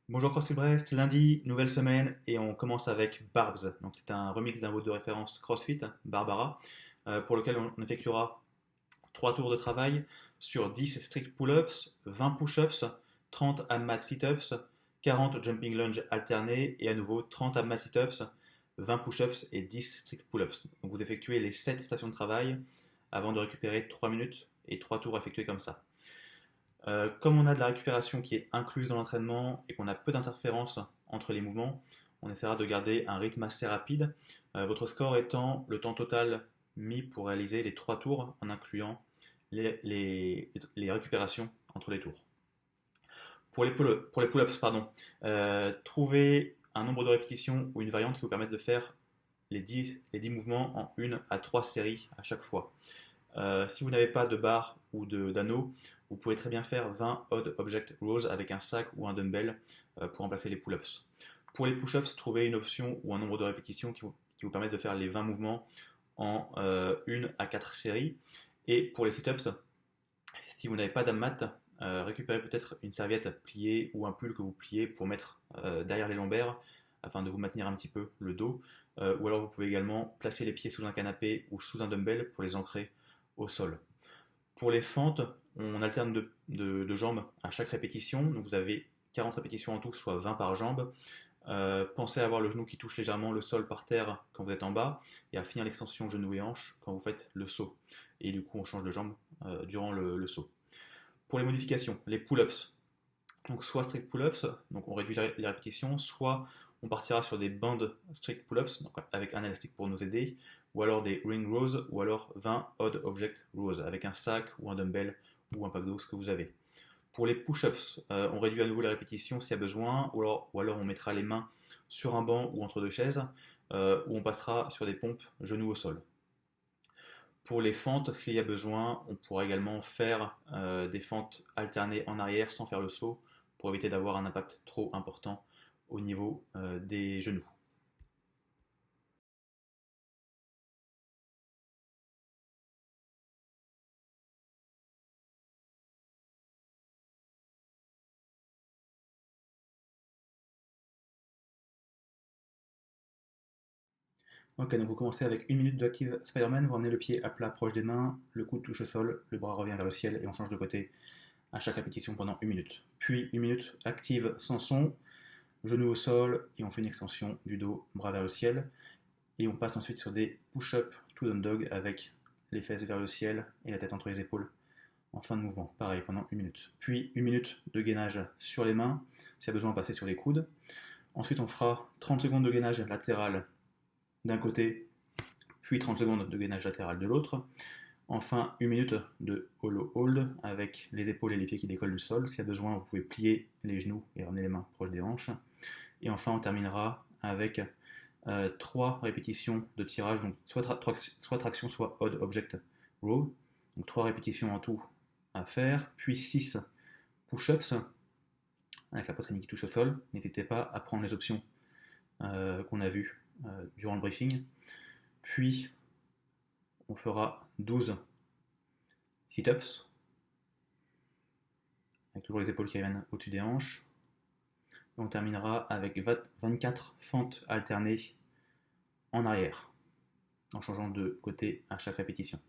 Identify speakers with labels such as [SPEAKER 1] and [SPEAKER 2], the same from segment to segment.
[SPEAKER 1] Bonjour CrossFit Brest, lundi, nouvelle semaine et on commence avec Barbs. Donc c'est un remix d'un mode de référence CrossFit, Barbara, pour lequel on effectuera 3 tours de travail sur 10 strict pull-ups, 20 push-ups, 30 mat sit-ups, 40 jumping lunge alternés et à nouveau 30 mat sit-ups, 20 push-ups et 10 strict pull-ups. Donc vous effectuez les 7 stations de travail avant de récupérer 3 minutes et 3 tours effectués comme ça. Comme on a de la récupération qui est incluse dans l'entraînement et qu'on a peu d'interférences entre les mouvements, on essaiera de garder un rythme assez rapide, votre score étant le temps total mis pour réaliser les 3 tours en incluant les récupérations entre les tours. Pour les pull-ups, pardon, trouvez un nombre de répétitions ou une variante qui vous permette de faire les 10 mouvements en 1 à 3 séries à chaque fois. Si vous n'avez pas de barre ou d'anneau, vous pouvez très bien faire 20 odd object rows avec un sac ou un dumbbell pour remplacer les pull-ups. Pour les push-ups, trouvez une option ou un nombre de répétitions qui vous permettent de faire les 20 mouvements en 1 à 4 séries. Et pour les sit-ups, si vous n'avez pas d'ammat, récupérez peut-être une serviette pliée ou un pull que vous pliez pour mettre derrière les lombaires afin de vous maintenir un petit peu le dos. Ou alors vous pouvez également placer les pieds sous un canapé ou sous un dumbbell pour les ancrer au sol. Pour les fentes, on alterne de jambes à chaque répétition. Donc vous avez 40 répétitions en tout, soit 20 par jambe. Pensez à avoir le genou qui touche légèrement le sol par terre quand vous êtes en bas et à finir l'extension genou et hanche quand vous faites le saut. Et du coup, on change de jambe durant le saut. Pour les modifications, les pull-ups. Donc soit strict pull-ups, donc on réduit les répétitions, soit on partira sur des bandes strict pull-ups, donc avec un élastique pour nous aider, ou alors des ring rows, ou alors 20 odd object rows, avec un sac ou un dumbbell ou un pack d'eau, ce que vous avez. Pour les push-ups, on réduit à nouveau les répétitions s'il y a besoin, ou alors on mettra les mains sur un banc ou entre deux chaises, ou on passera sur des pompes genoux au sol. Pour les fentes, s'il y a besoin, on pourra également faire des fentes alternées en arrière sans faire le saut pour éviter d'avoir un impact trop important au niveau des genoux. Ok, donc vous commencez avec 1 minute de Active Spider-Man, vous ramenez le pied à plat proche des mains, le coude touche au sol, le bras revient vers le ciel et on change de côté à chaque répétition pendant 1 minute. Puis 1 minute active sans son, genou au sol et on fait une extension du dos, bras vers le ciel. Et on passe ensuite sur des push-up to down dog avec les fesses vers le ciel et la tête entre les épaules en fin de mouvement. Pareil, pendant 1 minute. Puis 1 minute de gainage sur les mains, s'il y a besoin de passer sur les coudes. Ensuite, on fera 30 secondes de gainage latéral d'un côté, puis 30 secondes de gainage latéral de l'autre. Enfin, 1 minute de hollow hold avec les épaules et les pieds qui décollent du sol. S'il y a besoin, vous pouvez plier les genoux et ramener les mains proches des hanches. Et enfin, on terminera avec 3 répétitions de tirage, donc soit traction, soit odd object row. Donc 3 répétitions en tout à faire, puis 6 push-ups avec la poitrine qui touche au sol. N'hésitez pas à prendre les options qu'on a vues durant le briefing. Puis on fera 12 sit-ups avec toujours les épaules qui reviennent au-dessus des hanches. Et on terminera avec 24 fentes alternées en arrière, en changeant de côté à chaque répétition.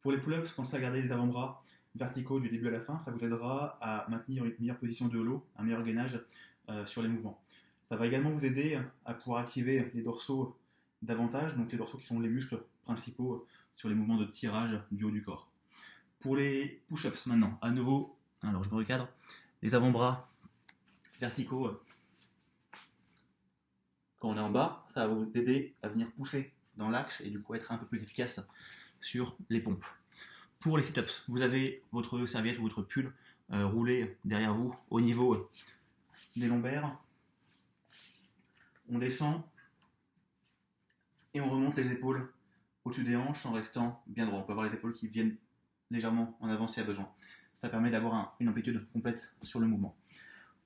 [SPEAKER 1] Pour les pull-ups, pensez à garder les avant-bras verticaux du début à la fin. Ça vous aidera à maintenir une meilleure position de hollow, un meilleur gainage sur les mouvements. Ça va également vous aider à pouvoir activer les dorsaux davantage, donc les dorsaux qui sont les muscles principaux sur les mouvements de tirage du haut du corps. Pour les push-ups maintenant, à nouveau, alors je me recadre, les avant-bras verticaux quand on est en bas, ça va vous aider à venir pousser dans l'axe et du coup être un peu plus efficace sur les pompes. Pour les sit-ups, vous avez votre serviette ou votre pull roulé derrière vous au niveau des lombaires. On descend et on remonte les épaules au-dessus des hanches en restant bien droit. On peut avoir les épaules qui viennent légèrement en avant s'il y a besoin. Ça permet d'avoir une amplitude complète sur le mouvement.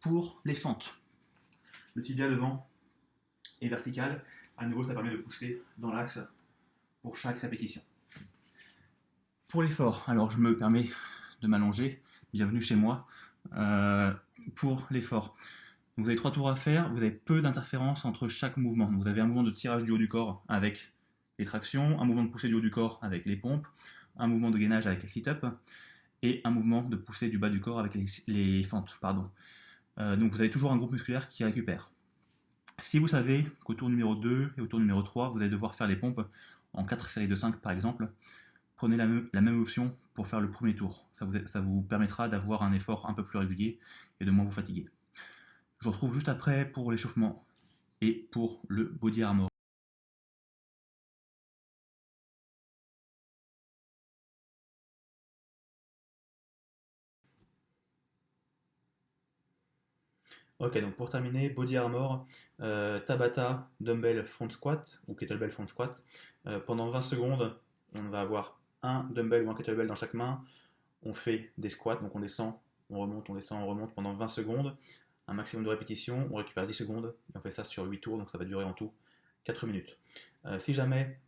[SPEAKER 1] Pour les fentes, le tibia devant est vertical. À nouveau, ça permet de pousser dans l'axe pour chaque répétition. Pour l'effort, alors je me permets de m'allonger. Bienvenue chez moi. Pour l'effort, vous avez 3 tours à faire. Vous avez peu d'interférences entre chaque mouvement. Vous avez un mouvement de tirage du haut du corps avec les tractions, un mouvement de poussée du haut du corps avec les pompes, un mouvement de gainage avec les sit-ups et un mouvement de poussée du bas du corps avec les fentes. Donc vous avez toujours un groupe musculaire qui récupère. Si vous savez qu'au tour numéro 2 et au tour numéro 3, vous allez devoir faire les pompes en 4 séries de 5 par exemple, prenez la même option pour faire le premier tour. Ça vous permettra d'avoir un effort un peu plus régulier et de moins vous fatiguer. Je vous retrouve juste après pour l'échauffement et pour le body armor. Ok, donc pour terminer, body armor, Tabata, dumbbell front squat ou kettlebell front squat. Pendant 20 secondes, on va avoir un dumbbell ou un kettlebell dans chaque main. On fait des squats, donc on descend, on remonte, on descend, on remonte pendant 20 secondes. Un maximum de répétitions, on récupère 10 secondes et on fait ça sur 8 tours, donc ça va durer en tout 4 minutes. Si jamais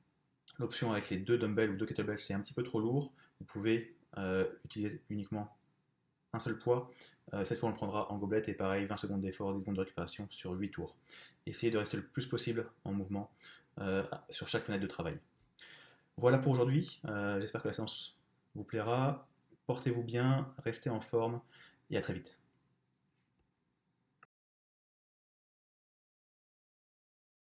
[SPEAKER 1] l'option avec les 2 dumbbells ou 2 kettlebells c'est un petit peu trop lourd, vous pouvez utiliser uniquement un seul poids. Cette fois on le prendra en gobelet et pareil 20 secondes d'effort, 10 secondes de récupération sur 8 tours. Essayez de rester le plus possible en mouvement sur chaque fenêtre de travail. Voilà pour aujourd'hui, j'espère que la séance vous plaira. Portez-vous bien, restez en forme et à très vite.